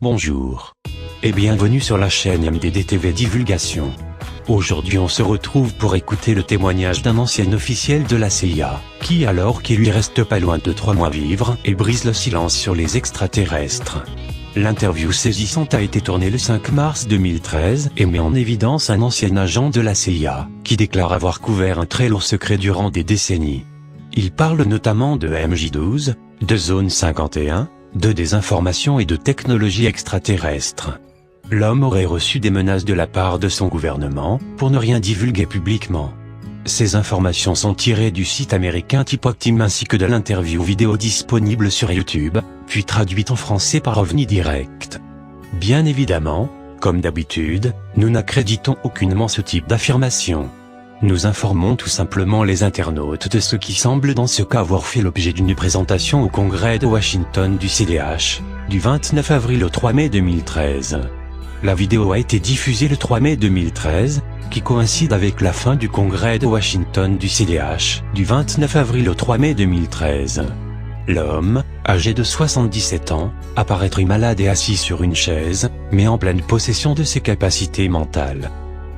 Bonjour. Et bienvenue sur la chaîne MDD TV Divulgation. Aujourd'hui on se retrouve pour écouter le témoignage d'un ancien officiel de la CIA, qui alors qu'il lui reste pas loin de 3 mois à vivre et brise le silence sur les extraterrestres. L'interview saisissante a été tournée le 5 mars 2013 et met en évidence un ancien agent de la CIA, qui déclare avoir couvert un très lourd secret durant des décennies. Il parle notamment de MJ12, de Zone 51, de désinformation et de technologie extraterrestre. L'homme aurait reçu des menaces de la part de son gouvernement, pour ne rien divulguer publiquement. Ces informations sont tirées du site américain Typoctim ainsi que de l'interview vidéo disponible sur YouTube, puis traduite en français par OVNI Direct. Bien évidemment, comme d'habitude, nous n'accréditons aucunement ce type d'affirmation. Nous informons tout simplement les internautes de ce qui semble dans ce cas avoir fait l'objet d'une présentation au Congrès de Washington du CDH, du 29 avril au 3 mai 2013. La vidéo a été diffusée le 3 mai 2013, qui coïncide avec la fin du Congrès de Washington du CDH, du 29 avril au 3 mai 2013. L'homme, âgé de 77 ans, apparaîtrait malade et assis sur une chaise, mais en pleine possession de ses capacités mentales.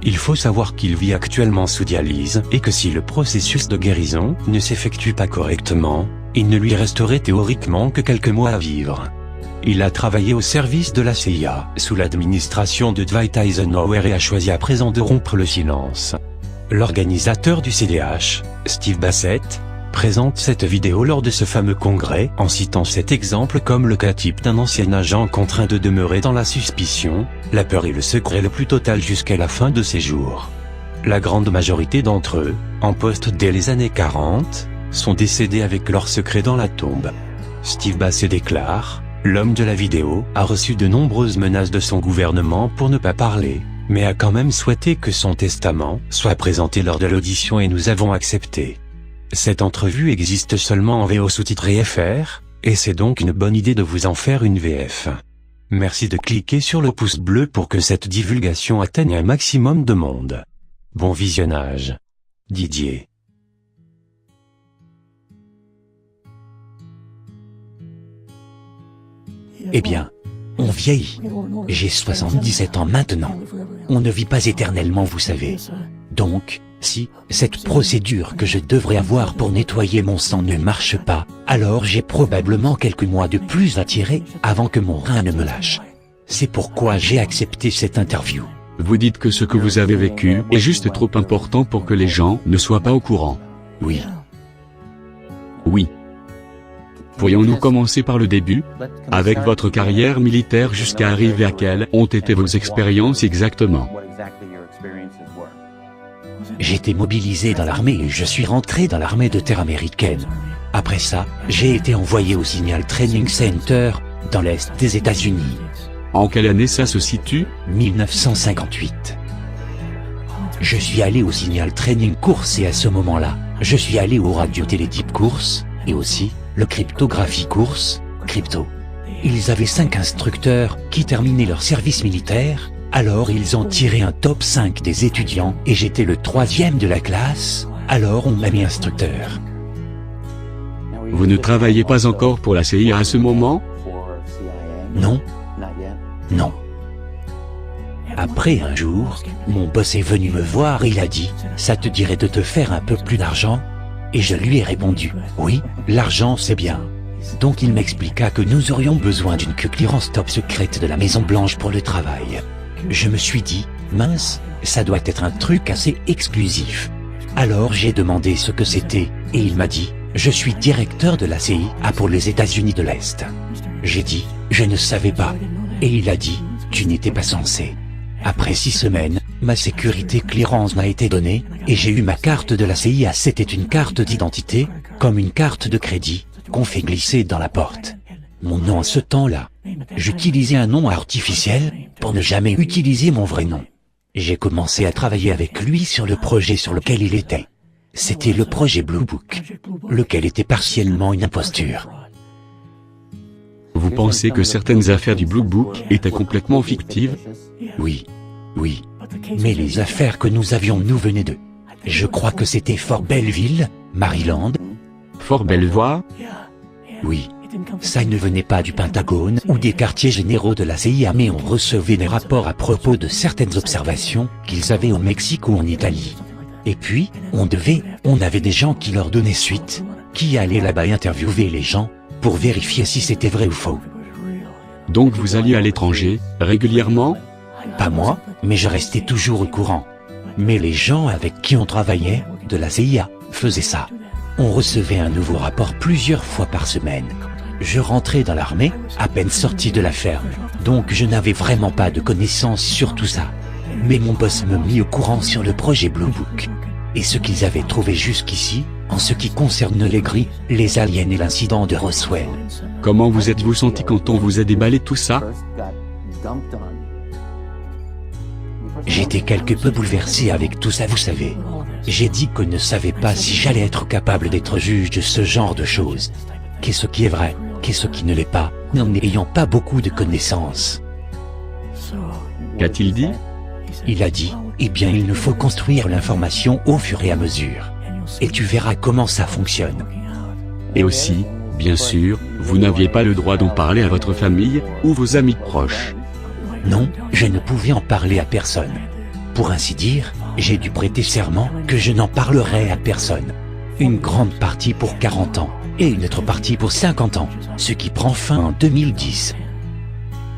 Il faut savoir qu'il vit actuellement sous dialyse et que si le processus de guérison ne s'effectue pas correctement, il ne lui resterait théoriquement que quelques mois à vivre. Il a travaillé au service de la CIA sous l'administration de Dwight Eisenhower et a choisi à présent de rompre le silence. L'organisateur du CDH, Steve Bassett, présente cette vidéo lors de ce fameux congrès en citant cet exemple comme le cas type d'un ancien agent contraint de demeurer dans la suspicion, la peur et le secret le plus total jusqu'à la fin de ses jours. La grande majorité d'entre eux, en poste dès les années 40, sont décédés avec leur secret dans la tombe. Steve Bassett déclare: l'homme de la vidéo a reçu de nombreuses menaces de son gouvernement pour ne pas parler, mais a quand même souhaité que son testament soit présenté lors de l'audition et nous avons accepté. Cette entrevue existe seulement en VO sous-titré FR, et c'est donc une bonne idée de vous en faire une VF. Merci de cliquer sur le pouce bleu pour que cette divulgation atteigne un maximum de monde. Bon visionnage. Didier. Eh bien, on vieillit. J'ai 77 ans maintenant. On ne vit pas éternellement, vous savez. Donc, si cette procédure que je devrais avoir pour nettoyer mon sang ne marche pas, alors j'ai probablement quelques mois de plus à tirer avant que mon rein ne me lâche. C'est pourquoi j'ai accepté cette interview. Vous dites que ce que vous avez vécu est juste trop important pour que les gens ne soient pas au courant. Oui. Oui. Pourrions-nous commencer par le début, avec votre carrière militaire jusqu'à arriver à quelles ont été vos expériences exactement? J'étais mobilisé dans l'armée et je suis rentré dans l'armée de terre américaine. Après ça, j'ai été envoyé au Signal Training Center, dans l'est des États-Unis. En quelle année ça se situe? 1958. Je suis allé au Signal Training Course et à ce moment-là, je suis allé au radiotélétype course, et aussi, le cryptographie course, crypto. Ils avaient 5 instructeurs qui terminaient leur service militaire, alors ils ont tiré un top 5 des étudiants et j'étais le 3e de la classe, alors on m'a mis instructeur. Vous ne travaillez pas encore pour la CIA à ce moment? Non. Non. Après un jour, mon boss est venu me voir et il a dit « Ça te dirait de te faire un peu plus d'argent ?» Et je lui ai répondu « Oui, l'argent c'est bien. » Donc il m'expliqua que nous aurions besoin d'une clearance top secrète de la Maison Blanche pour le travail. Je me suis dit « Mince, ça doit être un truc assez exclusif. » Alors j'ai demandé ce que c'était, et il m'a dit « Je suis directeur de la CIA pour les États-Unis de l'Est. » J'ai dit « Je ne savais pas. » Et il a dit « Tu n'étais pas censé. » Après 6 semaines, ma sécurité clearance m'a été donnée, et j'ai eu ma carte de la CIA. C'était une carte d'identité, comme une carte de crédit, qu'on fait glisser dans la porte. Mon nom en ce temps-là, j'utilisais un nom artificiel, pour ne jamais utiliser mon vrai nom. J'ai commencé à travailler avec lui sur le projet sur lequel il était. C'était le projet Blue Book, lequel était partiellement une imposture. Vous pensez que certaines affaires du Blue Book étaient complètement fictives? Oui. Oui. Mais les affaires que nous avions nous venaient d'eux. Je crois que c'était Fort Belleville, Maryland. Fort Belvoir? Oui, Ça ne venait pas du Pentagone ou des quartiers généraux de la CIA, mais on recevait des rapports à propos de certaines observations qu'ils avaient au Mexique ou en Italie. Et puis, on avait des gens qui leur donnaient suite, qui allaient là-bas interviewer les gens, pour vérifier si c'était vrai ou faux. Donc vous alliez à l'étranger, régulièrement? Pas moi, mais je restais toujours au courant. Mais les gens avec qui on travaillait, de la CIA, faisaient ça. On recevait un nouveau rapport plusieurs fois par semaine. Je rentrais dans l'armée, à peine sorti de la ferme, donc je n'avais vraiment pas de connaissances sur tout ça. Mais mon boss me mit au courant sur le projet Blue Book. Et ce qu'ils avaient trouvé jusqu'ici, en ce qui concerne les gris, les aliens et l'incident de Roswell. Comment vous êtes-vous senti quand on vous a déballé tout ça? J'étais quelque peu bouleversé avec tout ça, vous savez. J'ai dit que je ne savais pas si j'allais être capable d'être juge de ce genre de choses. Qu'est-ce qui est vrai, qu'est-ce qui ne l'est pas, n'en ayant pas beaucoup de connaissances. Qu'a-t-il dit? Il a dit, eh bien il nous faut construire l'information au fur et à mesure. Et tu verras comment ça fonctionne. Et aussi, bien sûr, vous n'aviez pas le droit d'en parler à votre famille, ou vos amis proches. Non, je ne pouvais en parler à personne. Pour ainsi dire, j'ai dû prêter serment que je n'en parlerai à personne. Une grande partie pour 40 ans, et une autre partie pour 50 ans, ce qui prend fin en 2010.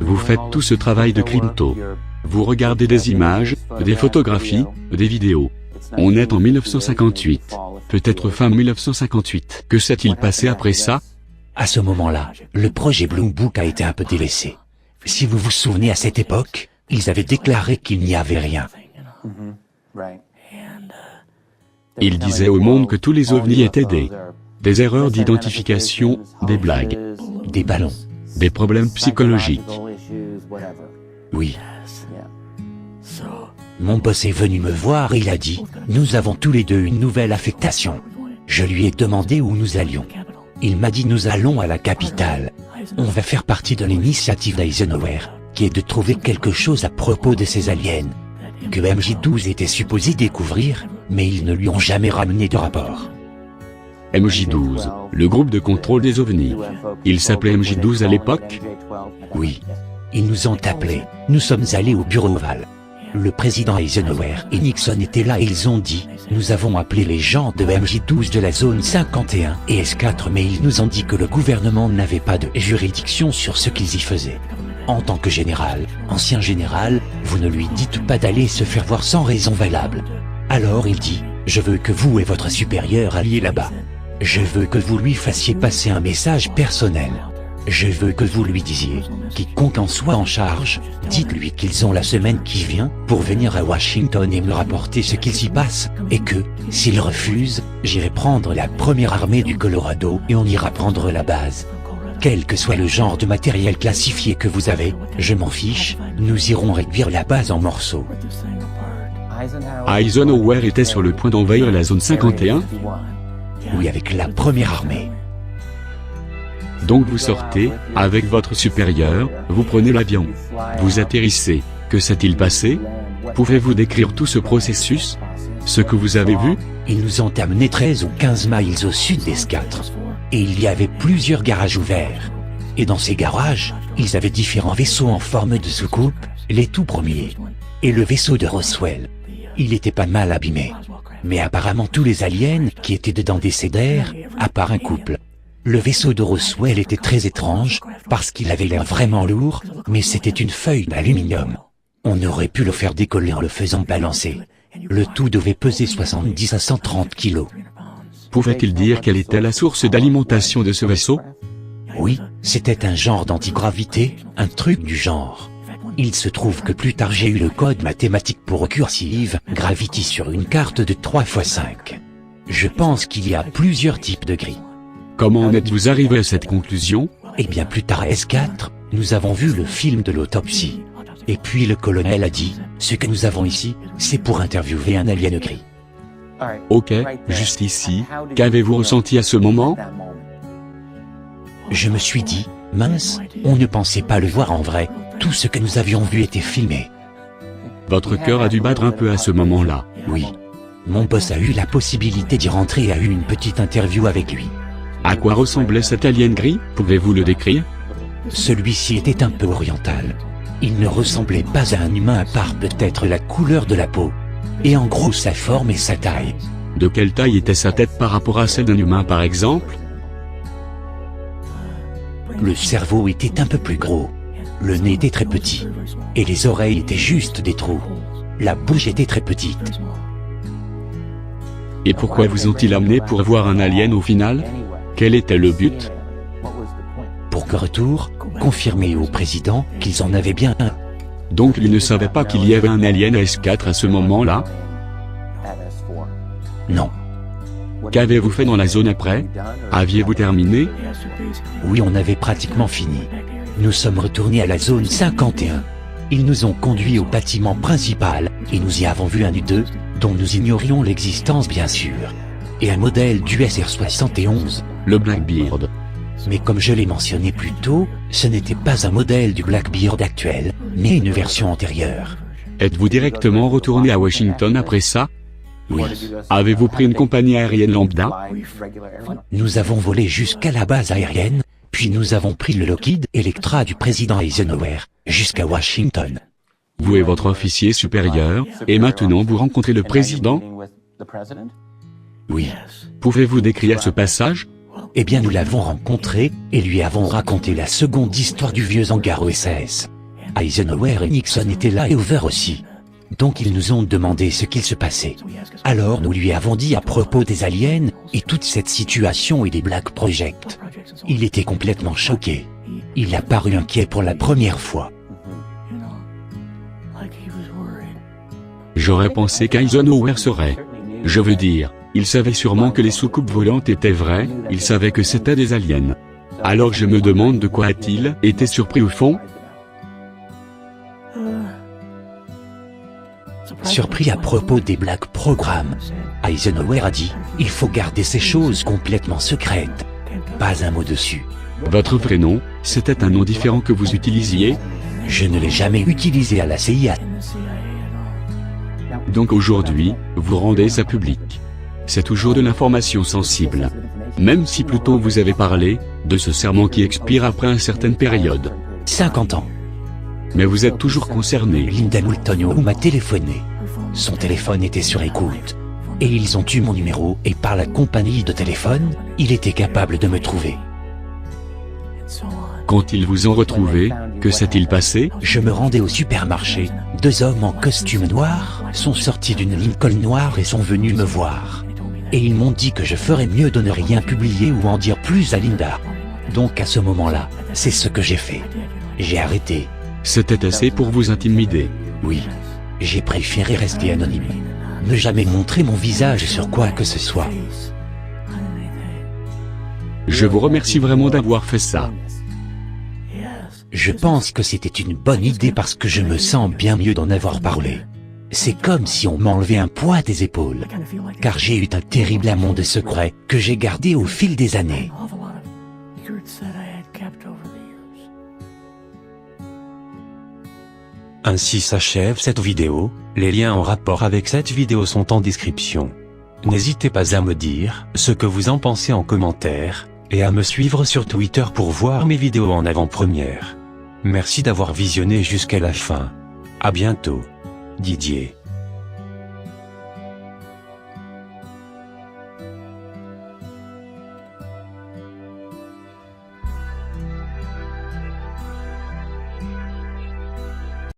Vous faites tout ce travail de crypto. Vous regardez des images, des photographies, des vidéos. On est en 1958, peut-être fin 1958. Que s'est-il passé après ça? À ce moment-là, le projet Blue Book a été un peu délaissé. Si vous vous souvenez, à cette époque, ils avaient déclaré qu'il n'y avait rien. Ils disaient au monde que tous les ovnis étaient des erreurs d'identification, des blagues, Des ballons. des problèmes psychologiques. Oui. Mon boss est venu me voir et il a dit, nous avons tous les deux une nouvelle affectation. Je lui ai demandé où nous allions. Il m'a dit, nous allons à la capitale. On va faire partie de l'initiative d'Eisenhower, qui est de trouver quelque chose à propos de ces aliens, que MJ12 était supposé découvrir, mais ils ne lui ont jamais ramené de rapport. MJ12, le groupe de contrôle des ovnis. Il s'appelait MJ12 à l'époque? Oui. Ils nous ont appelés, nous sommes allés au bureau ovale. Le président Eisenhower et Nixon étaient là et ils ont dit, nous avons appelé les gens de MJ12 de la zone 51 et S4, mais ils nous ont dit que le gouvernement n'avait pas de juridiction sur ce qu'ils y faisaient. En tant que général, ancien général, vous ne lui dites pas d'aller se faire voir sans raison valable. Alors il dit, je veux que vous et votre supérieur alliez là-bas. Je veux que vous lui fassiez passer un message personnel. Je veux que vous lui disiez, quiconque en soit en charge, dites-lui qu'ils ont la semaine qui vient pour venir à Washington et me rapporter ce qu'il s'y passe, et que, s'ils refusent, j'irai prendre la première armée du Colorado et on ira prendre la base. Quel que soit le genre de matériel classifié que vous avez, je m'en fiche, nous irons réduire la base en morceaux. Eisenhower était sur le point d'envahir la zone 51? Oui, avec la première armée. Donc vous sortez, avec votre supérieur, vous prenez l'avion. Vous atterrissez. Que s'est-il passé? Pouvez-vous décrire tout ce processus? Ce que vous avez vu? Ils nous ont amenés 13 ou 15 miles au sud d'S4. Et il y avait plusieurs garages ouverts. Et dans ces garages, ils avaient différents vaisseaux en forme de soucoupe, les tout premiers. Et le vaisseau de Roswell. Il était pas mal abîmé. Mais apparemment tous les aliens qui étaient dedans décédèrent, à part un couple. Le vaisseau de Roswell était très étrange, parce qu'il avait l'air vraiment lourd, mais c'était une feuille d'aluminium. On aurait pu le faire décoller en le faisant balancer. Le tout devait peser 70 à 130 kilos. Pouvait-il dire quelle était la source d'alimentation de ce vaisseau? Oui, c'était un genre d'antigravité, un truc du genre. Il se trouve que plus tard j'ai eu le code mathématique pour cursive, Gravity sur une carte de 3×5. Je pense qu'il y a plusieurs types de gris. Comment en êtes-vous arrivé à cette conclusion? Et bien plus tard à S4, nous avons vu le film de l'autopsie. Et puis le colonel a dit, ce que nous avons ici, c'est pour interviewer un alien gris. Ok, juste ici, qu'avez-vous ressenti à ce moment? Je me suis dit, mince, on ne pensait pas le voir en vrai, tout ce que nous avions vu était filmé. Votre cœur a dû battre un peu à ce moment-là. Oui. Mon boss a eu la possibilité d'y rentrer et a eu une petite interview avec lui. À quoi ressemblait cet alien gris, pouvez-vous le décrire? Celui-ci était un peu oriental. Il ne ressemblait pas à un humain à part peut-être la couleur de la peau. Et en gros sa forme et sa taille. De quelle taille était sa tête par rapport à celle d'un humain par exemple? Le cerveau était un peu plus gros. Le nez était très petit. Et les oreilles étaient juste des trous. La bouche était très petite. Et pourquoi vous ont-ils amené pour voir un alien au final? Quel était le but? Pour que retour, confirmer au président qu'ils en avaient bien un. Donc ils ne savaient pas qu'il y avait un alien S4 à ce moment-là? Non. Qu'avez-vous fait dans la zone après? Aviez-vous terminé? Oui, on avait pratiquement fini. Nous sommes retournés à la zone 51. Ils nous ont conduits au bâtiment principal, et nous y avons vu un U2, dont nous ignorions l'existence bien sûr. Et un modèle du SR-71. Le Blackbeard. Mais comme je l'ai mentionné plus tôt, ce n'était pas un modèle du Blackbeard actuel, mais une version antérieure. Êtes-vous directement retourné à Washington après ça? Oui. Avez-vous pris une compagnie aérienne lambda? Nous avons volé jusqu'à la base aérienne, puis nous avons pris le Lockheed Electra du président Eisenhower, jusqu'à Washington. Vous et votre officier supérieur, et maintenant vous rencontrez le président? Oui. Pouvez-vous décrire ce passage? Eh bien nous l'avons rencontré, et lui avons raconté la seconde histoire du vieux hangar OSS. Eisenhower et Nixon étaient là et Hoover aussi. Donc ils nous ont demandé ce qu'il se passait. Alors nous lui avons dit à propos des aliens, et toute cette situation et des Black Project. Il était complètement choqué. Il a paru inquiet pour la première fois. J'aurais pensé qu'Eisenhower saurait. Je veux dire, il savait sûrement que les soucoupes volantes étaient vraies, il savait que c'était des aliens. Alors je me demande de quoi a-t-il été surpris au fond? Surpris à propos des Black Programmes. Eisenhower a dit, il faut garder ces choses complètement secrètes. Pas un mot dessus. Votre vrai nom, c'était un nom différent que vous utilisiez? Je ne l'ai jamais utilisé à la CIA. Donc aujourd'hui, vous rendez ça public. C'est toujours de l'information sensible. Même si plus tôt vous avez parlé, de ce serment qui expire après une certaine période. 50 ans. Mais vous êtes toujours concerné. Linda Moultonio m'a téléphoné. Son téléphone était sur écoute. Et ils ont eu mon numéro et par la compagnie de téléphone, il était capable de me trouver. Quand ils vous ont retrouvé, que s'est-il passé? Je me rendais au supermarché. 2 hommes en costume noir sont sortis d'une Lincoln noire et sont venus me voir. Et ils m'ont dit que je ferais mieux de ne rien publier ou en dire plus à Linda. Donc à ce moment-là, c'est ce que j'ai fait. J'ai arrêté. C'était assez pour vous intimider. Oui. J'ai préféré rester anonyme. Ne jamais montrer mon visage sur quoi que ce soit. Je vous remercie vraiment d'avoir fait ça. Je pense que c'était une bonne idée parce que je me sens bien mieux d'en avoir parlé. C'est comme si on m'enlevait un poids des épaules. Car j'ai eu un terrible amont de secrets que j'ai gardé au fil des années. Ainsi s'achève cette vidéo, les liens en rapport avec cette vidéo sont en description. N'hésitez pas à me dire ce que vous en pensez en commentaire, et à me suivre sur Twitter pour voir mes vidéos en avant-première. Merci d'avoir visionné jusqu'à la fin. À bientôt. Didier.